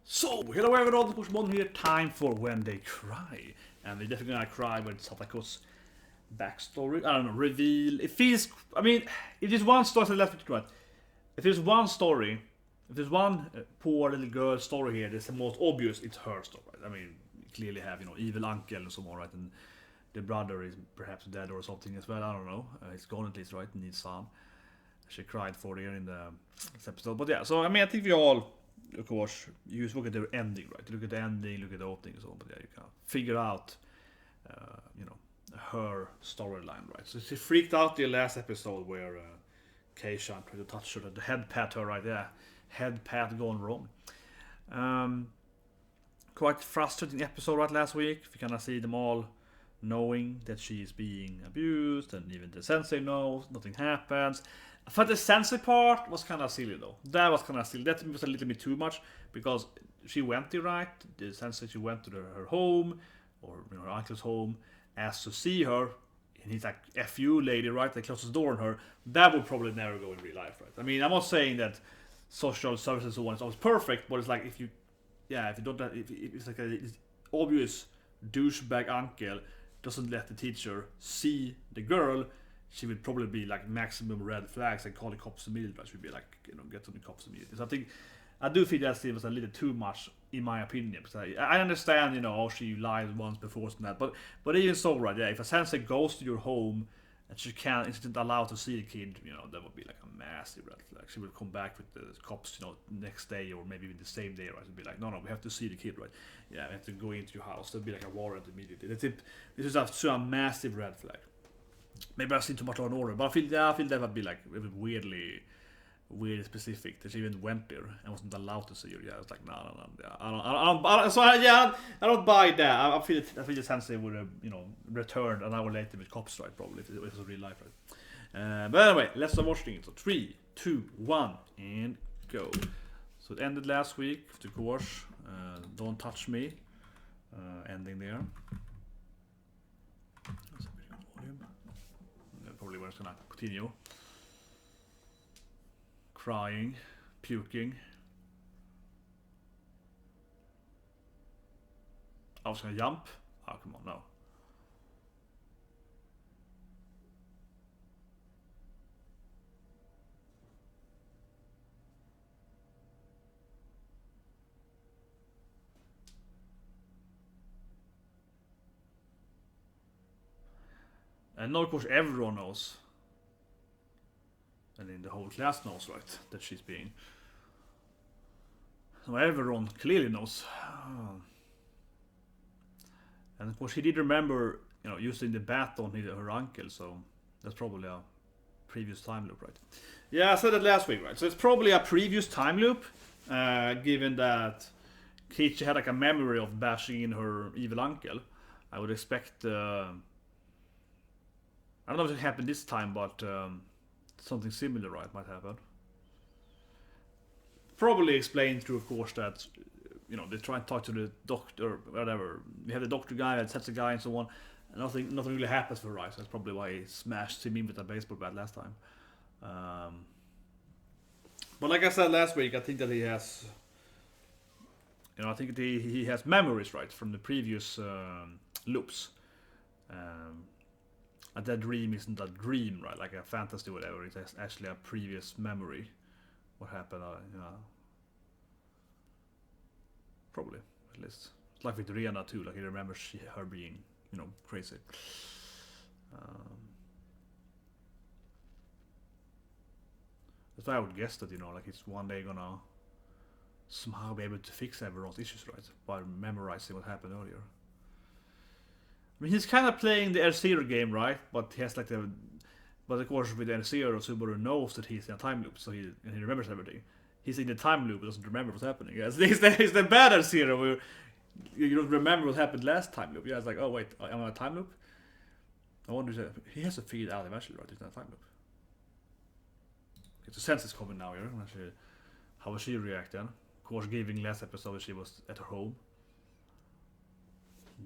So, hello everyone, it's Myrmonden here, time for When They Cry. And they're definitely gonna cry with Satako's backstory, I don't know, reveal. It feels, I mean, if there's one story, so let's be right. If there's one story, if there's one poor little girl story here that's the most obvious, it's her story, right? I mean, you clearly have, evil uncle and so on, right? And the brother is perhaps dead or something as well, I don't know. He's gone at least, right? And his son. She cried for her in this episode. But yeah, so I mean, I think we all, of course, you just look at the ending, right? You look at the ending, look at the opening and so on. But yeah, you can figure out, her storyline, right? So she freaked out the last episode where Keishan tried to touch her, the head pat her, right? Yeah, head pat gone wrong. Quite frustrating episode, right? Last week, we kind of see them all knowing that she is being abused, and even the sensei knows nothing happens. I thought the sensei part was kind of silly though. That was kind of silly. That was a little bit too much because she went there, right? The sensei, she went to her home or her uncle's home, asked to see her, and he's like, "F you, lady," right? They closed the door on her. That would probably never go in real life, right? I mean, I'm not saying that social services and so on is always perfect, but it's like if it's like a obvious douchebag uncle doesn't let the teacher see the girl, she would probably be like maximum red flags and call the cops immediately. She would be like, get to the cops immediately. So I do feel that scene was a little too much, in my opinion. Because I understand, she lied once before and that, but even so, right? Yeah, if a sensei goes to your home and she isn't allowed to see the kid, that would be like a massive red flag. She would come back with the cops, next day or maybe even the same day, right? It'd be like, no, we have to see the kid, right? Yeah, we have to go into your house. There'd be like a warrant immediately. This is a massive red flag. Maybe I've seen too much on order, but I feel that would be like weirdly specific that she even went there and wasn't allowed to see her. Yeah, it's like no. Yeah, I don't buy that. I feel the sensei would have returned an hour later with cops, right? Probably if it was real life, right? But anyway, let's start watching it. So 3, 2, 1, and go. So it ended last week, of course. Don't touch me. Ending there. Probably where it's gonna continue. Crying, puking. I was gonna jump. Oh, come on, no. And now, of course, everyone knows, and in the whole class knows, right, that she's being. So everyone clearly knows. And of course, he did remember, using the bat on her uncle, so that's probably a previous time loop, right? Yeah, I said that last week, right? So it's probably a previous time loop, given that Kichi had like a memory of bashing in her evil uncle. I would expect. I don't know if it happened this time, but something similar, right, might happen. Probably explained through, of course, that they try and talk to the doctor, or whatever. We have the doctor guy that sets the guy and so on, and nothing really happens for Rice. That's probably why he smashed him in with a baseball bat last time. But like I said last week, I think that he has, he has memories, right, from the previous loops. And that dream isn't a dream, right? Like a fantasy or whatever. It's actually a previous memory. What happened, probably, at least. It's like with Rena too, like he remembers her being, crazy. That's why I would guess that, like it's one day gonna somehow be able to fix everyone's issues, right? By memorizing what happened earlier. I mean, he's kind of playing the L0 game, right? But he has like but of course with L0, Subaru knows that he's in a time loop, so he remembers everything. He's in the time loop, but doesn't remember what's happening. Yeah, he's the bad L0 where you don't remember what happened last time loop. Yeah, it's like, oh wait, I'm on a time loop. I wonder if he has to figure it out eventually, right? He's in a time loop. Okay, so Sense is coming now here. How will she react then? Of course, giving last episode she was at her home.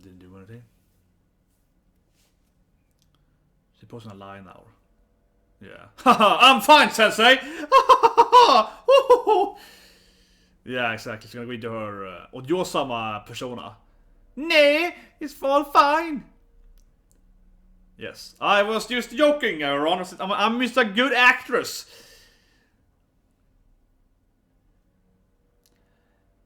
Didn't do anything. She's posting a lie now. Yeah. I'm fine, Sensei! Yeah, exactly. She's gonna go into her Odyosama persona. Nej, it's all fine. Yes, I was just joking, Aaron. I'm just a good actress.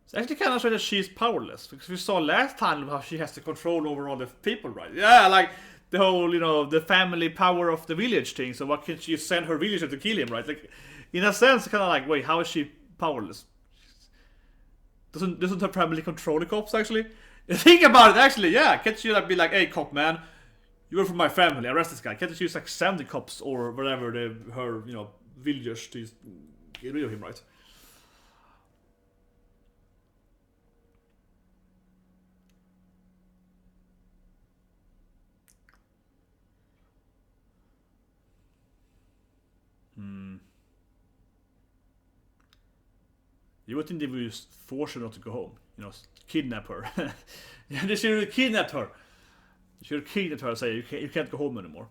It's actually kind of strange that she's powerless, because we saw last time how she has the control over all the people, right? Yeah, like the whole, you know, the family power of the village thing. So why can't she send her villager to kill him, right? Like, in a sense, kind of like, wait, how is she powerless? Doesn't her family control the cops, actually? Think about it, actually, yeah. Can't she like be like, hey, cop man, you were from my family, arrest this guy. Can't she just like send the cops or whatever her, you know, villagers to get rid of him, right? You would think they would just force her not to go home. You know, kidnap her. Yeah, they should have kidnapped her. They should have kidnapped her and say, you can't go home anymore.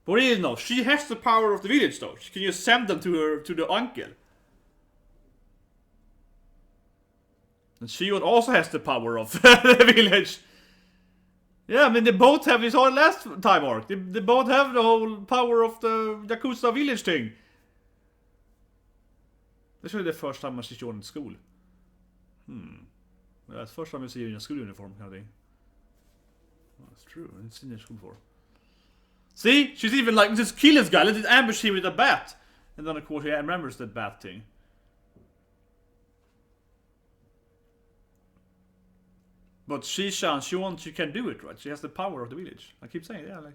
But what do you know? She has the power of the village, though. She can just send them to the uncle. And Shion also has the power of the village. Yeah, I mean, they both have this whole last time arc. They both have the whole power of the Yakuza village thing. That's really the first time I see Shion in school. Well, that's the first time I see her in a school uniform, kind of thing. Well, that's true. I didn't see her in school before. See? She's even like, just kill this guy. Let's ambush him with a bat. And then, of course, he remembers that bat thing. But Shion, she can do it, right? She has the power of the village. I keep saying, yeah, like...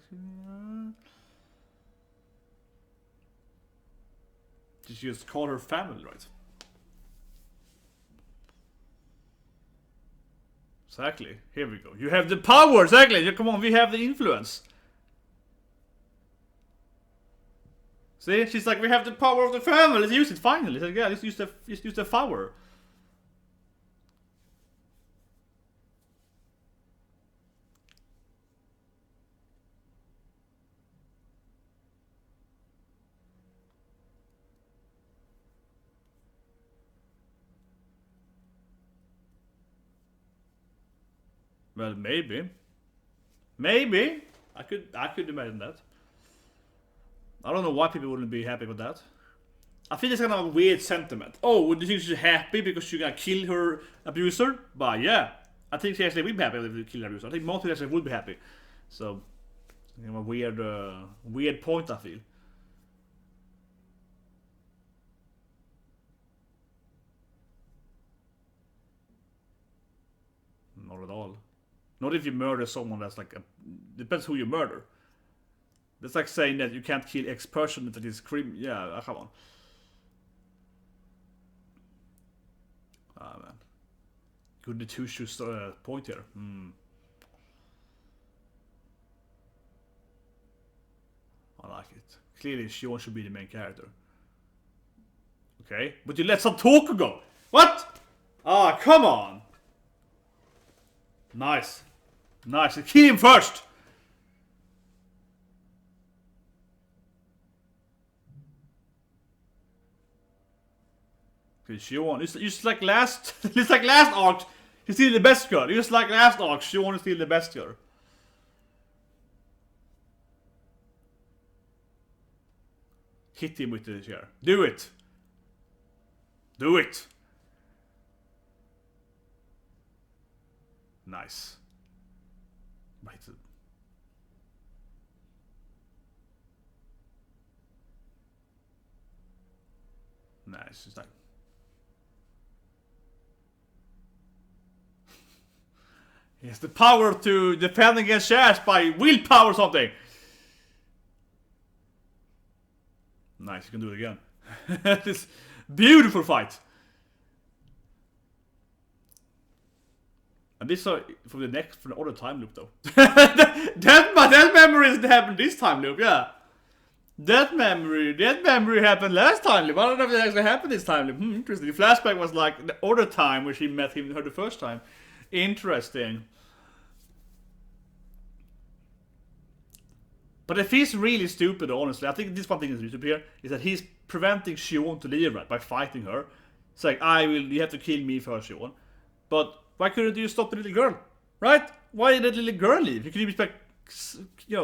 She just call her family, right? Exactly. Here we go. You have the power, exactly. Come on, we have the influence. See? She's like, we have the power of the family. Let's use it finally. Like, yeah, let's use the power. Well, maybe. Maybe. I could imagine that. I don't know why people wouldn't be happy with that. I think it's kind of a weird sentiment. Oh, would you think she's happy because she's gonna kill her abuser? But yeah, I think she actually would be happy if they kill her abuser. I think most people actually would be happy. So, you know, a weird point, I feel. Not at all. Not if you murder someone that's like depends who you murder. That's like saying that you can't kill X person that is criminal. Yeah, come on. Ah, man. Good two shoes point here. I like it. Clearly, Shion should be the main character. Okay, but you let some talk go. What? Ah, come on. Nice. Nice. Kill him first. Okay, Shion. It's just like last. It's like last arc. He's still the best girl. Just like last arc, Shion is still the best girl. Hit him with the chair. Do it. Do it. Nice. Nice. It's like he has the power to defend against shares by willpower or something. Nice, you can do it again. This beautiful fight. And this is for the other time loop though. that memory doesn't happen this time loop, yeah. That memory happened last time loop. I don't know if it actually happened this time loop. Interesting. The flashback was like the other time where she met her the first time. Interesting. But if he's really stupid, honestly, I think this one thing is really stupid here, is that he's preventing Shion to leave, right, by fighting her. It's like, you have to kill me first, Shion. But why couldn't you stop the little girl, right? Why did the little girl leave? You could even,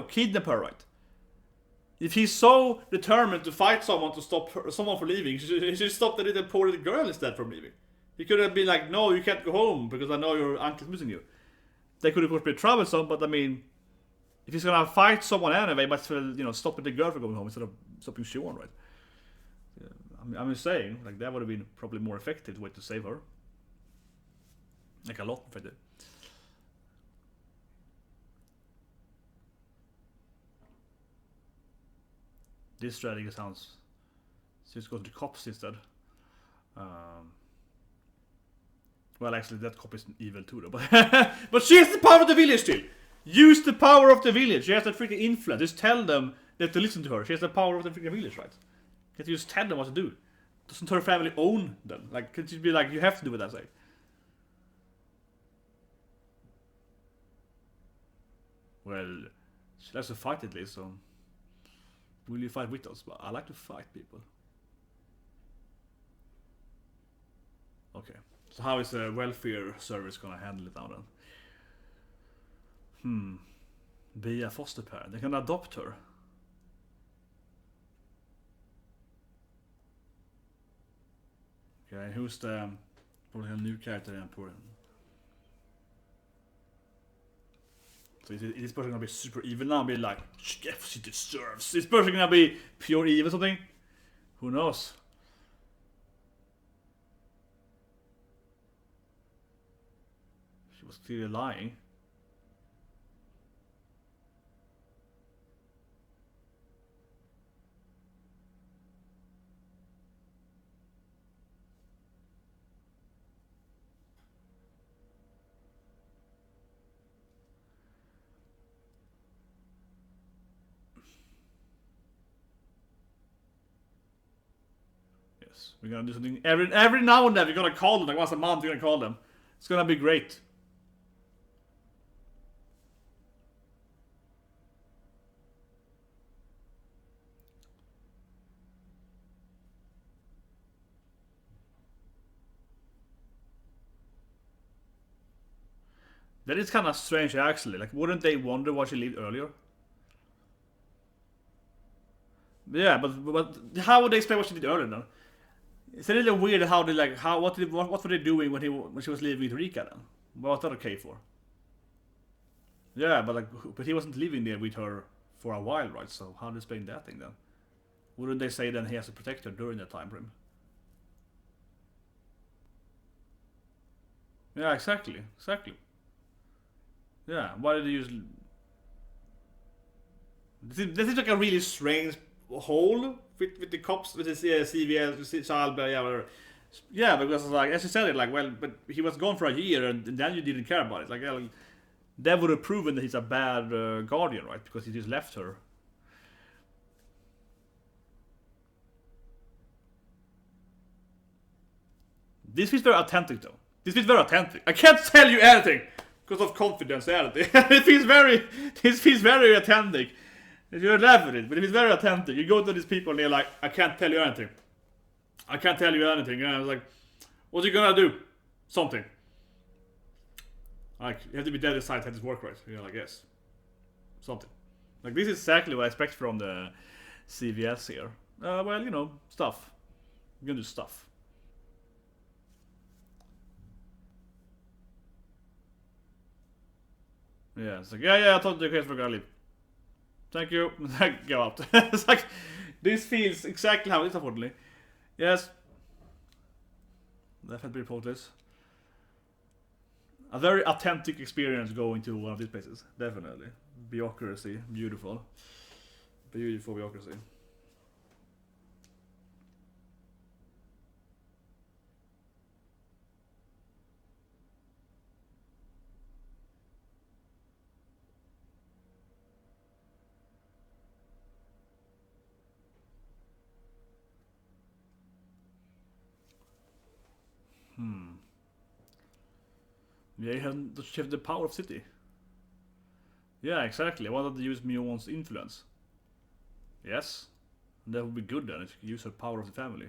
kidnap her, right? If he's so determined to fight someone to stop someone from leaving, he should stop the little poor little girl instead from leaving. He could have been like, no, you can't go home because I know your uncle's missing you. They could of course be troublesome, but I mean, if he's gonna fight someone anyway, might as well, stop the girl from going home instead of stopping Shion, right? Yeah, I'm just saying, like, that would have been probably more effective way to save her. Like, a lot effective. This strategy sounds... So just go to the cops instead. Well, actually, that cop is evil too, though. But she has the power of the village still! Use the power of the village! She has that freaking influence. Just tell them they have to listen to her. She has the power of the freaking village, right? Can't you just tell them what to do? Doesn't her family own them? Like, can't you be like, you have to do what I say? Well, she likes to fight at least, so... Will you fight with us? But I like to fight people. Okay. So how is the welfare service gonna handle it now then? Be a foster parent. They can adopt her. Okay, who's the... Probably a new character in Poor. So is this person gonna be super evil now? Be like, she deserves. Is this person gonna be pure evil or something? Who knows? She was clearly lying. We're gonna do something every now and then. We're gonna call them like once a month. We're gonna call them. It's gonna be great. That is kind of strange, actually. Like, wouldn't they wonder why she left earlier? Yeah, but how would they explain what she did earlier then? It's a little weird how they what were they doing when she was leaving with Rika then? What was that okay for? Yeah, but he wasn't living there with her for a while, right? So how do they explain that thing then? Wouldn't they say then he has to protect her during that time frame? Yeah, exactly. Yeah, why did they use... This is like a really strange hole with the cops, with the CVS, Salberg, yeah, whatever. Yeah, because like, as you said it, like, well, but he was gone for a year and then you didn't care about it. Like, that would have proven that he's a bad guardian, right? Because he just left her. This feels very authentic, though. This feels very authentic. I can't tell you anything because of confidentiality. This feels very authentic. You're laughing at it, but it is very authentic. You go to these people and they're like, I can't tell you anything. I can't tell you anything. And I was like, what are you gonna do? Something. Like, you have to be dead inside to have this work right. You're like, yes. Something. Like, this is exactly what I expect from the CVS here. Well, stuff. You're gonna do stuff. Yeah, it's like, yeah, I thought the case were gonna leave. Thank you. Go out. It's like, this feels exactly how it is, unfortunately. Yes. Definitely report this. A very authentic experience going to one of these places. Definitely. Bureaucracy. Beautiful. Beautiful bureaucracy. Yeah, does she have the power of city? Yeah, exactly. I wanted to use Myrmonden's influence. Yes. That would be good then, if you could use her power of the family.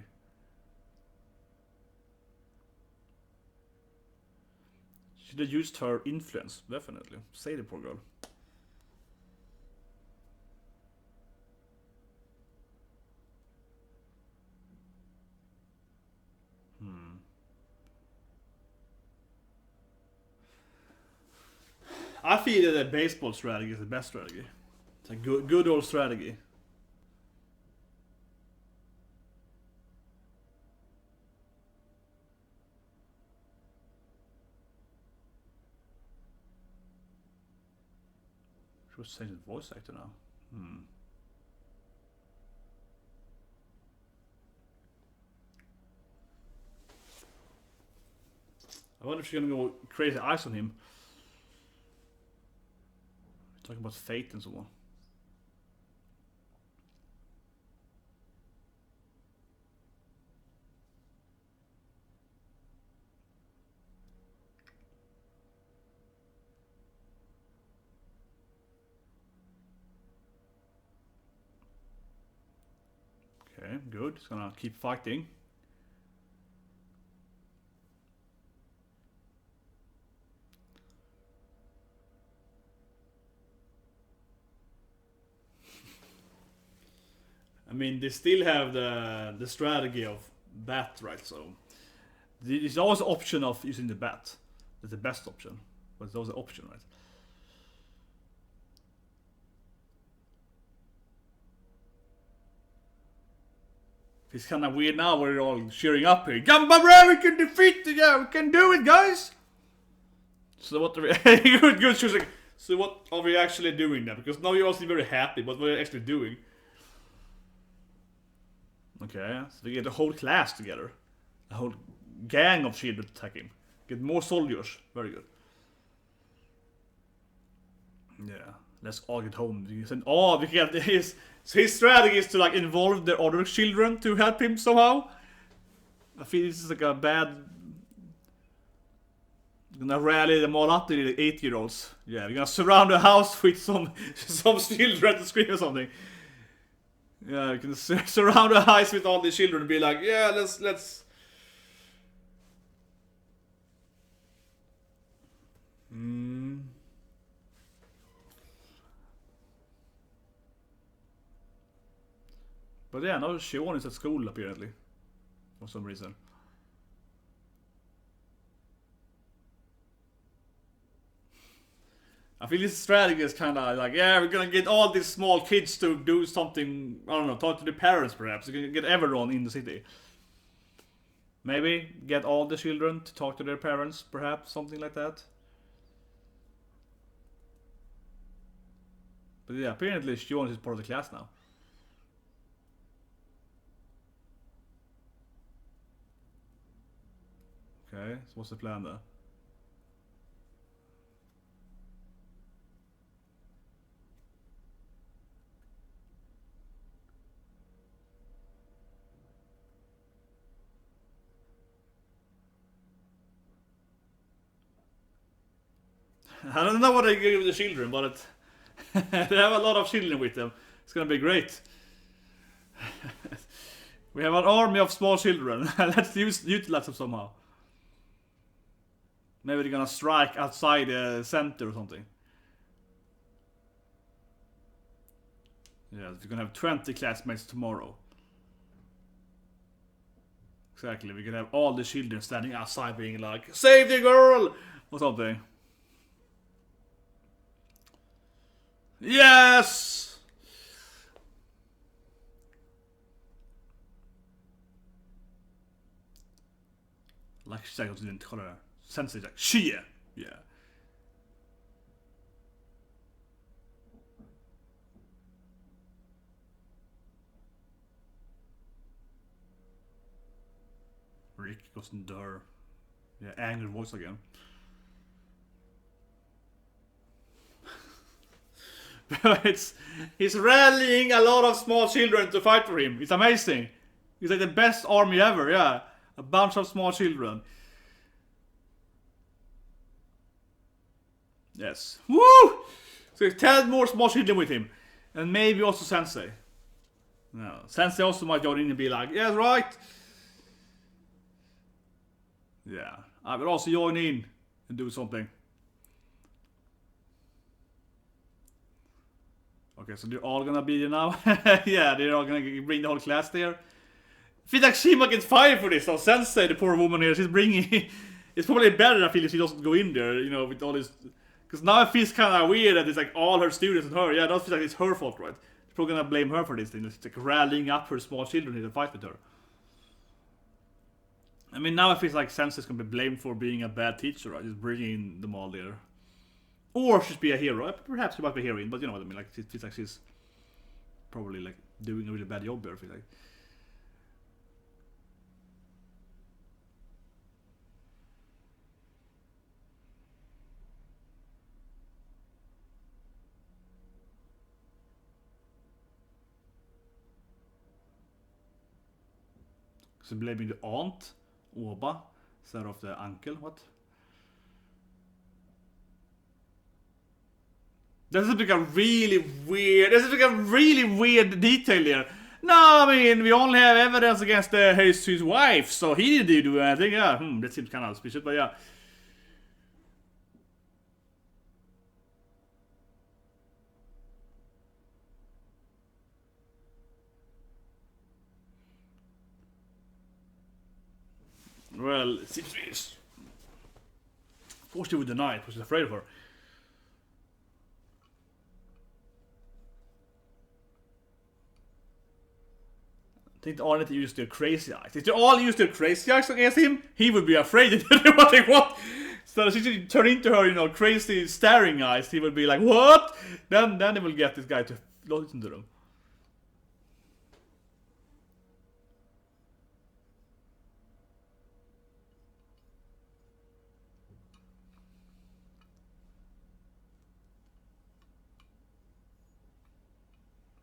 Should have used her influence, definitely. Say the poor girl. I feel that the baseball strategy is the best strategy. It's a good old strategy. She was changing voice actor now. I wonder if she's gonna go crazy eyes on him. Talking about fate and so on. Okay, good. He's gonna keep fighting. I mean, they still have the strategy of bat, right? So there's always the option of using the bat. That's the best option, but it's always the option, right? It's kind of weird now. We're all cheering up here. Gamba, we can defeat the guy. We can do it, guys. So what? Good. She was like, so what are we actually doing now? Because now you're all seem very happy, but what are we actually doing? Okay, so they get a whole class together. A whole gang of children to attack him. Get more soldiers. Very good. Yeah, let's all get home. We can get his strategy is to like involve the other children to help him somehow. I feel this is like a bad. Gonna rally them all up to the 8-year-olds. Yeah, we're gonna surround the house with some children to scream or something. Yeah, you can surround the house with all the children and be like, yeah, let's. But yeah, now Shion is at school apparently, for some reason. I feel this strategy is kind of like, yeah, we're gonna get all these small kids to do something, I don't know, talk to the parents perhaps. We're gonna get everyone in the city. Maybe get all the children to talk to their parents, perhaps, something like that. But yeah, apparently Shion is part of the class now. Okay, so what's the plan there? I don't know what they give the children, but they have a lot of children with them. It's gonna be great. We have an army of small children. Let's utilize them somehow. Maybe they're gonna strike outside the center or something. Yeah, we're gonna have 20 classmates tomorrow. Exactly, we can have all the children standing outside being like, save the girl! Or something. Yes! Like säkert inte kolla där. Sen säger jag, shit! Yeah. Rick goes in the door. Yeah, angry voice again. He's rallying a lot of small children to fight for him. It's amazing. He's like the best army ever, yeah. A bunch of small children. Yes. Woo! So 10 more small children with him. And maybe also Sensei. No. Sensei also might join in and be like, yes, right. Yeah. I will also join in and do something. Okay, so they're all gonna be there now. Yeah, they're all gonna bring the whole class there. I feel like Shima gets fired for this. So Sensei, the poor woman here, she's bringing... It's probably better, I feel, if she doesn't go in there, you know, with all this... Because now it feels kind of weird that it's like all her students and her. Yeah, it does feel like it's her fault, right? She's probably gonna blame her for this thing. It's like rallying up her small children here to fight with her. I mean, now it feels like Sensei's gonna be blamed for being a bad teacher, right? Just bringing them all there. Or she'd be a hero. Perhaps she might be a heroine, but you know what I mean. Like, it feels like she's probably like doing a really bad job there, I feel like. So blaming the aunt, Oba, instead of the uncle. What? This is like a really weird. This is like a really weird detail here. No, I mean we only have evidence against his wife, so he didn't do anything. Yeah, that seems kind of suspicious, but yeah. Well, it seems. Of course, they would deny it. Was afraid of her. I think they all need to use their crazy eyes. If they all use their crazy eyes against him, he would be afraid to do what they want. So she should turn into her, you know, crazy staring eyes. He would be like, what? Then they will get this guy to listen to them.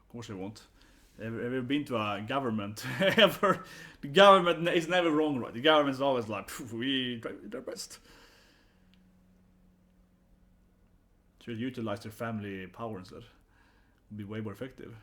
Of course they won't. Have you been to a government ever? The government is never wrong, right? The government is always like, we try their best. Should utilize their family power instead. Would be way more effective.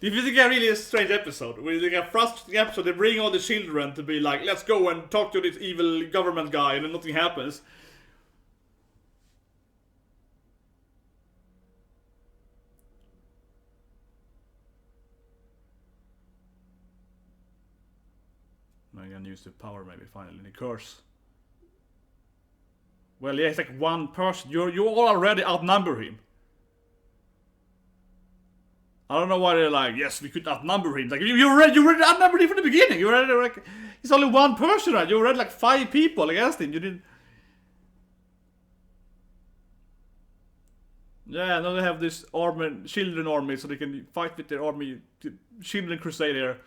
This is like a really strange episode. It's like a frustrating episode. They bring all the children to be like, let's go and talk to this evil government guy, and then nothing happens. I'm gonna use the power maybe finally. The curse. Well, yeah, it's like one person. You all already outnumber him. I don't know why they're like, yes, we could outnumber him. Like you already outnumbered him from the beginning. You already like, it's only one person, right? You already like 5 people against him. You didn't. Yeah, now they have this army, children army, so they can fight with their army, children crusade here.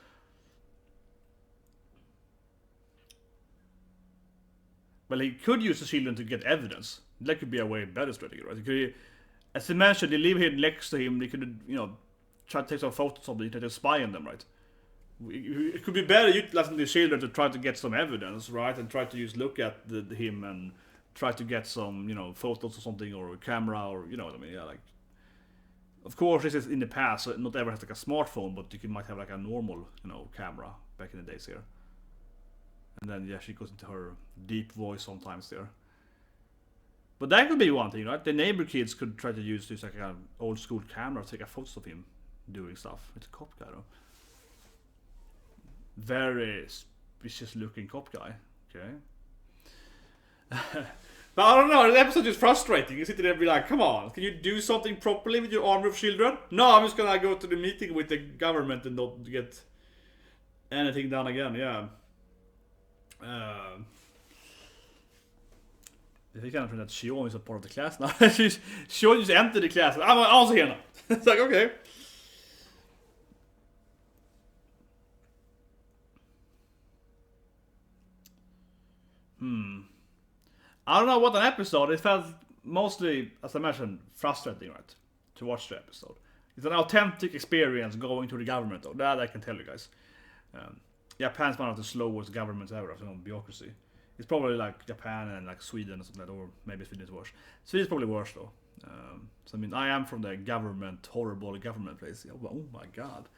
Well, he could use the children to get evidence. That could be a way better strategy, right? He could, as I mentioned, they live here next to him. They could, you know, try to take some photos of them, try to spy on them, right? It could be better utilizing the children to try to get some evidence, right? And try to just look at him and try to get some, you know, photos or something, or a camera, or you know what I mean? Yeah, like. Of course, this is in the past, so not everyone has like a smartphone, but you might have like a normal, you know, camera back in the days here. And then yeah, she goes into her deep voice sometimes there. But that could be one thing, right? The neighbor kids could try to use this like an old school camera to take a photo of him doing stuff. It's a cop guy though. Very suspicious looking cop guy. Okay. But I don't know, the episode is frustrating. You sit there and be like, come on, can you do something properly with your army of children? No, I'm just gonna go to the meeting with the government and not get anything done again, yeah. I think I'm that Shion is a part of the class now. Shion just entered the class. I'm also here now. It's like, okay. I don't know what an episode. It felt mostly, as I mentioned, frustrating, right? To watch the episode. It's an authentic experience going to the government, though. That I can tell you guys. Japan's one of the slowest governments ever, so bureaucracy. It's probably like Japan and like Sweden or something like that, or maybe Sweden is worse. Sweden's probably worse though. So I mean, I am from the horrible government place. Yeah, oh my god.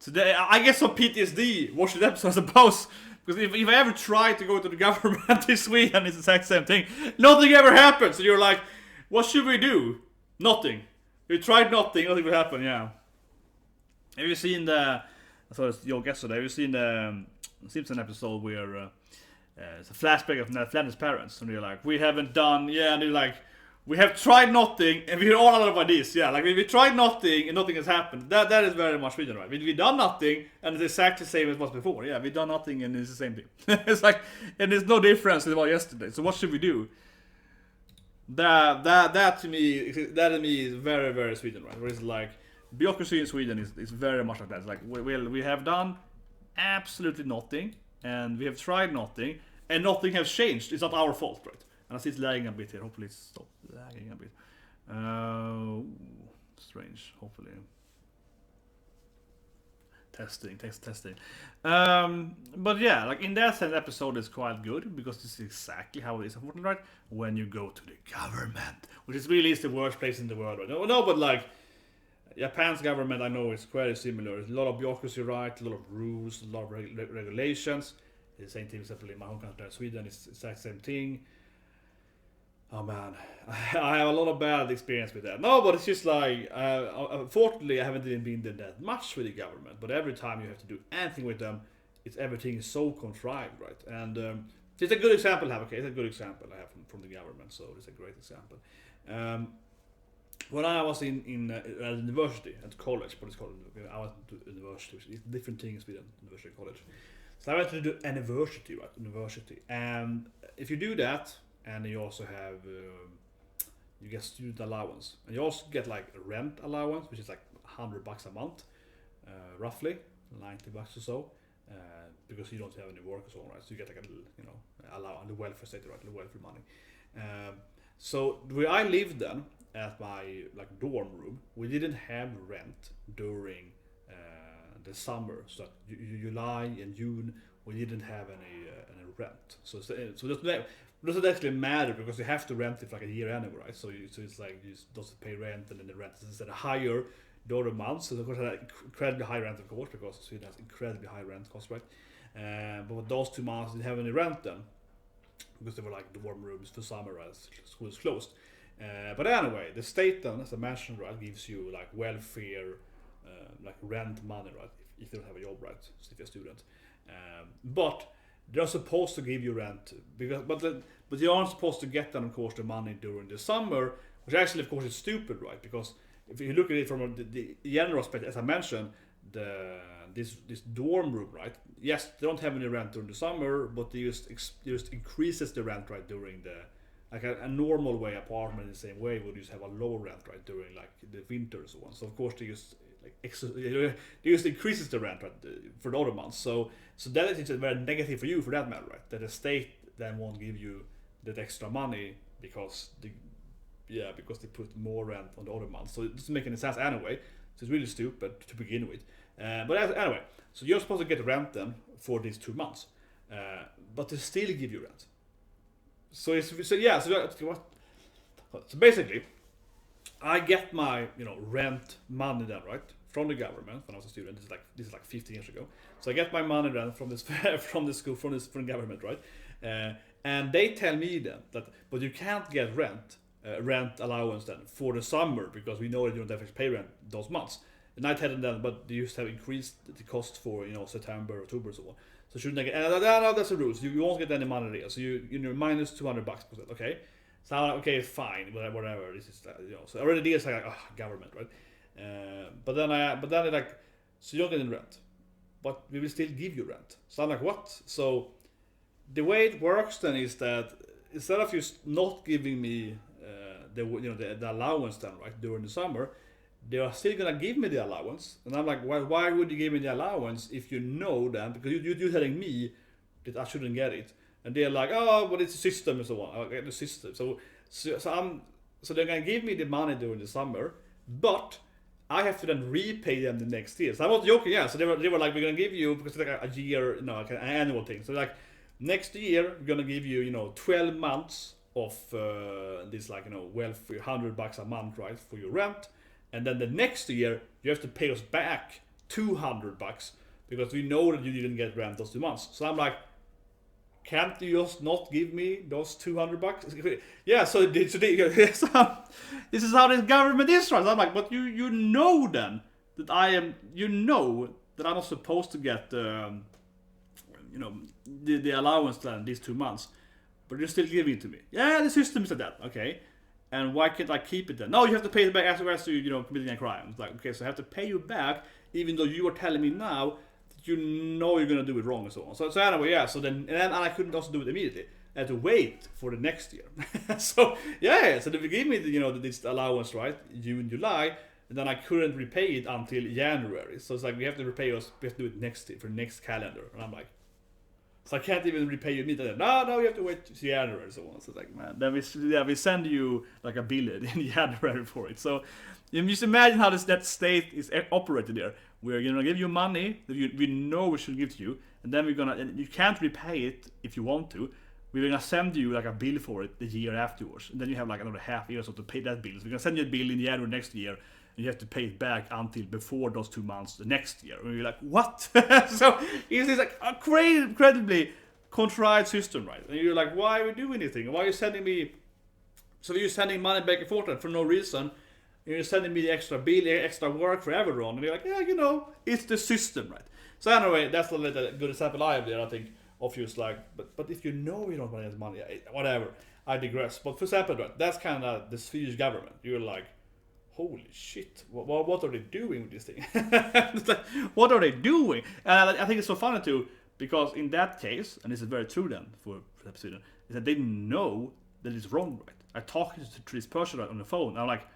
Today, I get some PTSD watching the episode, I suppose. Because if I ever try to go to the government in Sweden, it's the exact same thing. Nothing ever happens. So you're like, what should we do? Nothing. We tried nothing will happen, yeah. Have you seen I saw this joke yesterday, have you seen the Simpson episode where it's a flashback of Ned Flanders' parents, and they're like, we haven't done, and they're like, we have tried nothing, and we're all out of ideas, like we tried nothing, and nothing has happened. That is very much Sweden, right? We've done nothing, and it's exactly the same as was before, we've done nothing, and it's the same thing. It's like, and there's no difference about yesterday, so what should we do? That to me is very, very Sweden, right? Where it's like, bureaucracy in Sweden is very much like that. It's like, we have done absolutely nothing, and we have tried nothing, and nothing has changed. It's not our fault, right? And I see it's lagging a bit here. Hopefully it's stopped lagging a bit. Strange. Hopefully. Testing. But yeah, like in that sense, the episode is quite good because this is exactly how it is, unfortunately, right? When you go to the government, which is really the worst place in the world, right? No, but like Japan's government, I know it's quite similar. There's a lot of bureaucracy, right? A lot of rules, a lot of regulations. It's the same thing, except in my home country, Sweden. It's the exact same thing. Oh man, I have a lot of bad experience with that. No, but it's just like, unfortunately, I haven't even been there that much with the government. But every time you have to do anything with them, everything is so contrived, right? And it's a good example I have. Okay, it's a good example I have from the government. So it's a great example. When I was in university, at college, but it's called, I went to university, which is different things with university and college. So I went to do university, right? University, and if you do that, and you also have, you get student allowance, and you also get like a rent allowance, which is like $100 a month, roughly $90 or so, because you don't have any work or so on, right? So you get like a allowance, the welfare state, right? The welfare money. So where I lived then, at my like dorm room, we didn't have rent during the summer. So July and June, we didn't have any rent. So that doesn't actually matter because you have to rent it for like a year anyway, right? So it's like you just pay rent, and then the rent is instead higher the other months. So of course, incredibly high rent, of course, because Sweden has incredibly high rent cost, right? But with those 2 months, didn't have any rent then, because they were like dorm rooms for summer, right? School is closed. But anyway, the state then, as I mentioned, right, gives you like welfare, like rent money, right, if you don't have a job, right, so if you're a student. But they're supposed to give you rent, but you aren't supposed to get them, of course, the money during the summer, which actually, of course, is stupid, right? Because if you look at it from the general aspect, as I mentioned, this dorm room, right? Yes, they don't have any rent during the summer, but they just increases the rent, right, during the like a normal way apartment in the same way would just have a low rent, right, during like the winter and so on. So of course they just increases the rent, right, for the other months. So that is very negative for you, for that matter, right? That the state then won't give you that extra money because they put more rent on the other months. So it doesn't make any sense anyway. So it's really stupid to begin with. But anyway, so you're supposed to get rent then for these 2 months, but they still give you rent. So basically, I get my rent money then, right, from the government when I was a student. This is like 15 years ago. So I get my money then from this from the school from the government, right? And they tell me then but you can't get rent allowance then for the summer because we know that you don't have to pay rent those months. And I tell them then, but they used to have increased the cost for September, October, so on. So shouldn't I get? No, that's the rules. You won't get any money there. So you're minus $200. Okay. So okay, fine, whatever. This is So already it's like government, right? But then they're like, so you don't get any rent, but we will still give you rent. So I'm like, what? So the way it works then is that instead of you not giving me the allowance then, right, during the summer, they are still gonna give me the allowance, and I'm like, why would you give me the allowance if you know that? Because you're telling me that I shouldn't get it, and they're like, oh, but it's a system and so on. Okay, the system. So they're gonna give me the money during the summer, but I have to then repay them the next year. So I was joking, yeah. So they were like, we're gonna give you, because it's like a year, like an annual thing. So like, next year we're gonna give you, 12 months of this, like, well, for $100 a month, right, for your rent, and then the next year you have to pay us back $200 because we know that you didn't get rent those 2 months. So I'm like, can't you just not give me those $200? Yeah, so this is how this government is, right? So I'm like, but you know then that I'm not supposed to get the allowance then these 2 months, but you're still giving it to me. Yeah, the system is like that, okay. And why can't I keep it then? No, you have to pay it back after you committing a crime. It's like, okay, so I have to pay you back, even though you are telling me now you know you're gonna do it wrong and so on. So anyway, yeah. So then I couldn't also do it immediately. I had to wait for the next year. So yeah. So they gave me this allowance, right, June, July, and then I couldn't repay it until January. So it's like we have to repay us. We have to do it next year for next calendar. And I'm like, so I can't even repay you immediately. No, you have to wait to January and so on. So it's like, man, then we send you like a bill in January for it. So you just imagine how that state is operated there. We're gonna give you money that we know we should give to you, and then you can't repay it if you want to. We're gonna send you like a bill for it the year afterwards, and then you have like another half year or so to pay that bill. So we're gonna send you a bill in January next year, and you have to pay it back until before those 2 months the next year. And you're like, what? So it's this like a incredibly contrived system, right? And you're like, why are we doing anything? Why are you sending me? So you're sending money back and forth for no reason. You're sending me the extra bill, extra work for everyone, and you're like, yeah, it's the system, right? So anyway, that's a good example I have there, I think, of just like, but if you know you don't want to get money, whatever, I digress. But for example, right, that's kind of the Swedish government. You're like, holy shit, what are they doing with this thing? Like, what are they doing? And I think it's so funny too, because in that case, and this is very true then for Sweden, is that they know that it's wrong, right? I talked to this person on the phone, and I'm like,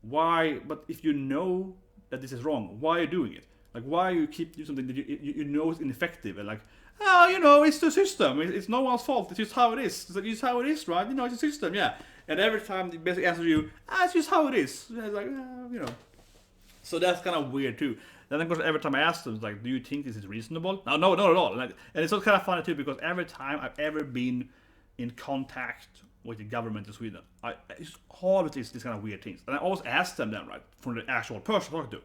why? But if you know that this is wrong, why are you doing it? Like, why you keep doing something that you know is ineffective? And like, it's the system. It's no one's fault. It's just how it is. It's just how it is, right? It's a system, yeah. And every time they basically answer you, it's just how it is. And it's like, So that's kind of weird too. Then of course every time I ask them, it's like, do you think this is reasonable? No, not at all. And it's also kind of funny too, because every time I've ever been in contact with the government in Sweden, it's always these kind of weird things. And I always ask them then, right, from the actual person I'm talking to,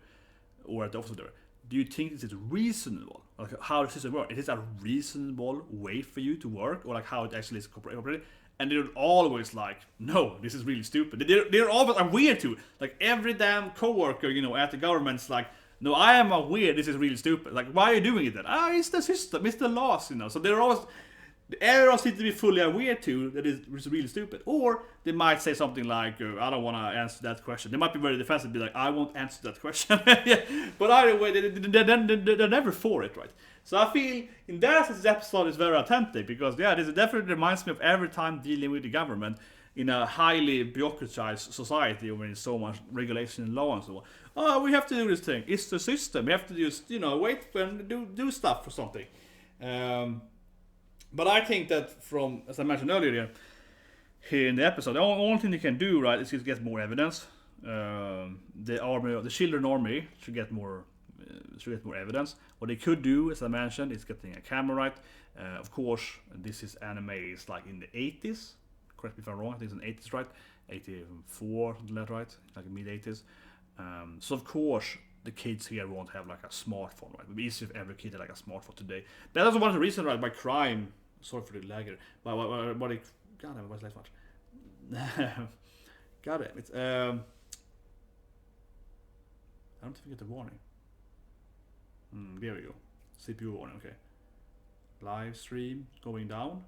or at the office there, do you think this is reasonable? Like how the system works? Is this a reasonable way for you to work? Or like how it actually is operated? And they're always like, no, this is really stupid. They're always weird too. Like every damn coworker, at the government's like, no, I am aware this is really stupid. Like, why are you doing it then? It's the system, it's the laws, So they're always, everyone seems to be fully aware too that it's really stupid. Or they might say something like, I don't want to answer that question. They might be very defensive, be like, I won't answer that question. Yeah. But either way, they're never for it, right? So I feel in that this episode is very authentic, because this definitely reminds me of every time dealing with the government in a highly bureaucratized society where there's so much regulation and law and so on. Oh, we have to do this thing. It's the system. We have to just, wait and do stuff for something. But I think that from, as I mentioned earlier here in the episode, the only thing they can do, right, is just get more evidence. The children army should get more evidence. What they could do, as I mentioned, is getting a camera, right? Of course, this is anime is like in the 80s. Correct me if I'm wrong. I think it's in the 80s, right? 84, something like that, right? Like mid 80s. So of course, the kids here won't have like a smartphone, right? It would be easier if every kid had like a smartphone today. That's also one of the reasons, right? By crime, sorry for the lagger, but God damn it, what's last much? God damn it. I don't think it's a warning. There we go. CPU warning, okay. Live stream going down.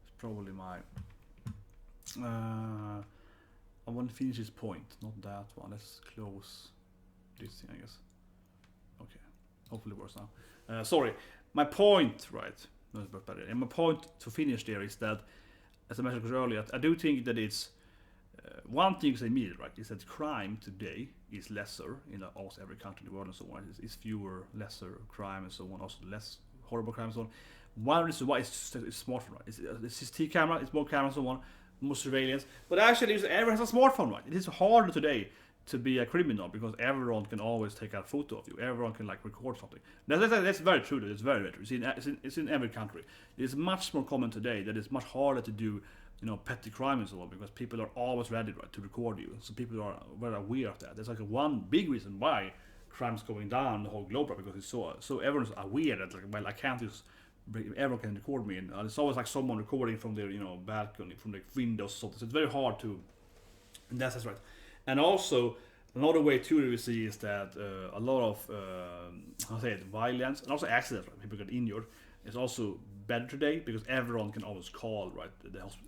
It's probably my... I want to finish this point, not that one. Let's close this thing, I guess. Okay, hopefully it works now. Sorry, my point, right? And my point to finish there is that, as I mentioned earlier, I do think that it's one thing to say immediately, right? Is that crime today is lesser in almost every country in the world and so on. It's fewer, lesser crime and so on. Also less horrible crime and so on. One reason why it's smartphone, right? It's CCTV camera, it's more cameras and so on, more surveillance. But actually, everyone has a smartphone, right? It is harder today to be a criminal because everyone can always take a photo of you. Everyone can like record something. That's very true. It's very, very true. It's in every country. It's much more common today that it's much harder to do, petty crime and so on because people are always ready, right, to record you. So people are very aware of that. That's like one big reason why crime's going down the whole globe, right? Because it's so everyone's aware that like, well, I can't just everyone can record me, and it's always like someone recording from their balcony, from the windows. So it's very hard to. And that's right. And also, another way too that we see is that a lot of violence and also accidents, right? People get injured. It's also better today because everyone can always call, right?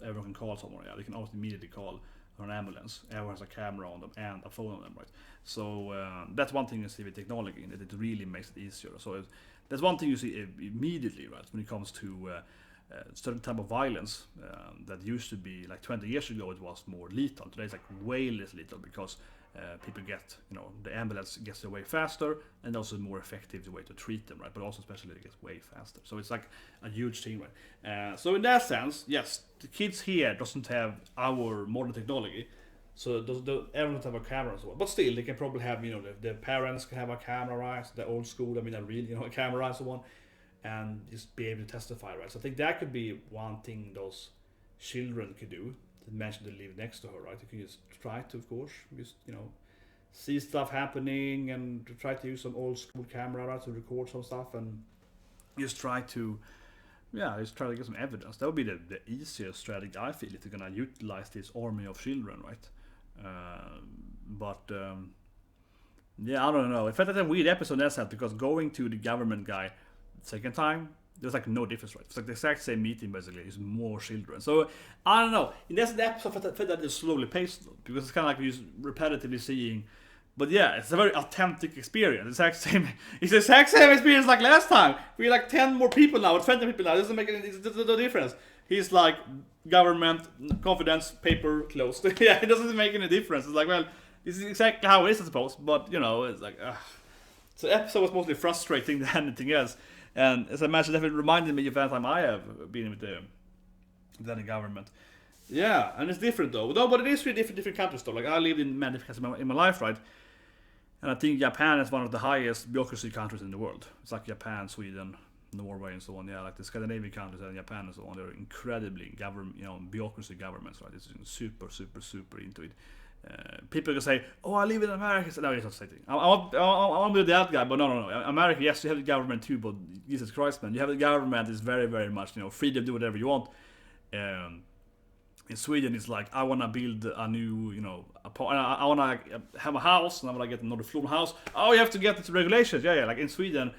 Everyone can call someone. Yeah, they can always immediately call an ambulance. Everyone has a camera on them and a phone on them, right? So that's one thing you see with technology, that it really makes it easier. So that's one thing you see immediately, right? When it comes to certain type of violence that used to be like 20 years ago, it was more lethal. Today it's like way less lethal because people get, the ambulance gets away faster and also more effective the way to treat them, right? But also especially it gets way faster. So it's like a huge thing, right? So in that sense, yes, the kids here doesn't have our modern technology, so everyone doesn't have a camera and so on. But still, they can probably have, the parents can have a camera, right? The old school, a real, a camera and so on. And just be able to testify, right? So I think that could be one thing those children could do. To mention they live next to her, right? You can just try to, of course, just see stuff happening and to try to use some old school camera, right, to record some stuff and just try to get some evidence. That would be the easiest strategy, I feel, if you're gonna utilize this army of children, right? I don't know. In fact, that's a weird episode in that sense because going to the government guy second time, there's like no difference, right? It's like the exact same meeting basically. It's more children. So I don't know. In that episode, I felt that it's slowly paced because it's kind of like you're just repetitively seeing. But yeah, it's a very authentic experience. It's the exact same experience like last time. We're like 10 more people now, 20 people now. It doesn't make any difference. He's like government, confidence, paper, closed. Yeah, it doesn't make any difference. It's like, well, this is exactly how it is, I suppose. But it's like, so the episode was mostly frustrating than anything else. And as I mentioned, it reminded me of that time I have been with the government. Yeah, and it's different though. No, but it is really different countries though. Like I lived in many countries in my life, right? And I think Japan is one of the highest bureaucracy countries in the world. It's like Japan, Sweden, Norway, and so on. Yeah, like the Scandinavian countries and Japan and so on. They're incredibly bureaucracy governments, right? It's super, super, super into it. People can say, "Oh, I live in America." So, no, it's not the same thing. I want to be that guy, but no. America, yes, you have the government too, but Jesus Christ, man, you have the government is very, very much free to do whatever you want. In Sweden, it's like I want to build a new, I want to have a house and I want to get another floor house. Oh, you have to get into regulations. Yeah. Like in Sweden,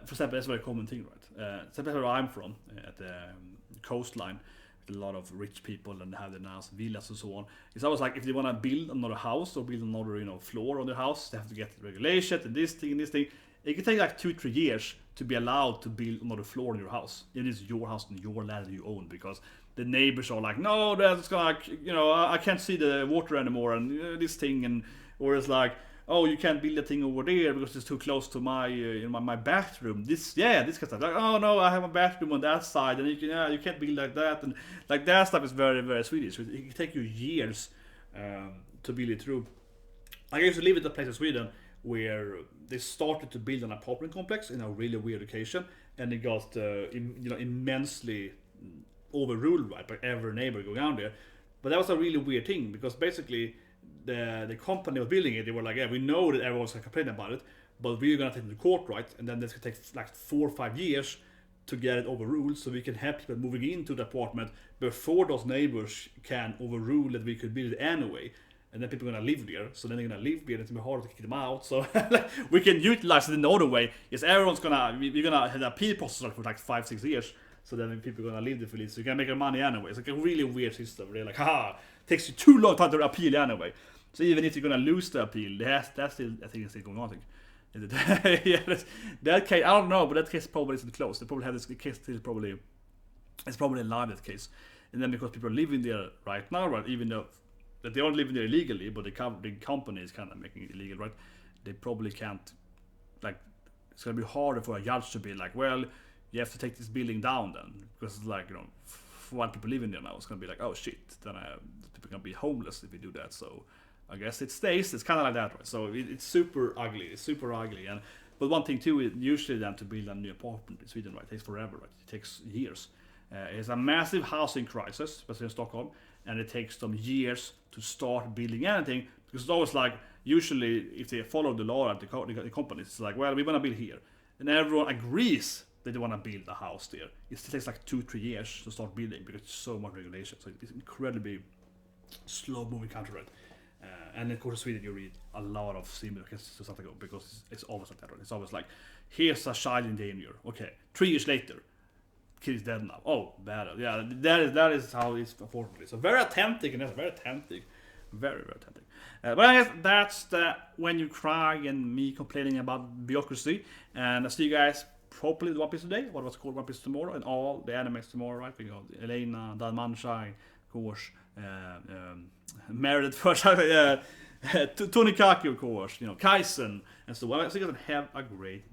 for example, that's a very common thing, right? Except where I'm from, at the coastline. A lot of rich people and have their nice villas and so on. It's always like if they want to build another house or build another floor on their house, they have to get regulation and this thing. It can take like 2-3 years to be allowed to build another floor in your house. It is your house and your land that you own because the neighbors are like, no, that's gonna, I can't see the water anymore and this thing, and or it's like, oh, you can't build a thing over there because it's too close to my my bathroom. This kind of stuff. Like, oh no, I have a bathroom on that side, and you can't build like that, and like that stuff is very, very Swedish. So it can take you years to build it through. I used to live in a place in Sweden where they started to build an apartment complex in a really weird location, and it got immensely overruled, right, by every neighbor going down there. But that was a really weird thing because basically the company was building it, they were like, yeah, we know that everyone's gonna complain about it, but we're gonna take it to court, right? And then this could take like 4 or 5 years to get it overruled, so we can have people moving into the apartment before those neighbors can overrule that we could build it anyway. And then people are gonna live there, so then they're gonna live there, and it's gonna be harder to kick them out. So we can utilize it in the other way. Is everyone's we're gonna have an appeal process for like 5-6 years. So then people are gonna leave the police. So you can make your money anyway. It's like a really weird system. They're like, takes you too long time to appeal anyway. So even if you're gonna lose the appeal, that's still, I think, it's still going on. I think. Yeah, that case, I don't know, but that case probably isn't closed. They probably have this case still probably, it's probably alive, that case. And then because people are living there right now, right, even though that they aren't living there illegally, but the company is kind of making it illegal, right? They probably can't, like, it's gonna be harder for a judge to be like, well, you have to take this building down then, because it's like, for what people living there now, it's gonna be like, oh shit, then people gonna be homeless if we do that. So I guess it stays. It's kind of like that, right? So it's super ugly. It's super ugly. But one thing too is usually then to build a new apartment in Sweden, right? It takes forever, right? It takes years. It's a massive housing crisis, especially in Stockholm, and it takes them years to start building anything, because it's always like, usually if they follow the law at the companies, it's like, well, we want to build here, and everyone agrees that they want to build a house there. It still takes like 2-3 years to start building because it's so much regulation. So it's incredibly slow-moving country, right? And of course, in Sweden, you read a lot of similar cases to something because it's always like that, right? It's always like, here's a child in danger. Okay, 3 years later, kid is dead now. Oh, bad. Yeah, that is how it's unfortunately. So very authentic, and that's very authentic, very authentic. But I guess that's the When You Cry and me complaining about bureaucracy. And I'll see you guys probably the One Piece today. What was called One Piece tomorrow, and all the animes tomorrow, right? We got Elena, Dan Manshai, of course. Meredith first, Tonikaku, of course, Kaisen, and so on. So you guys have a great day.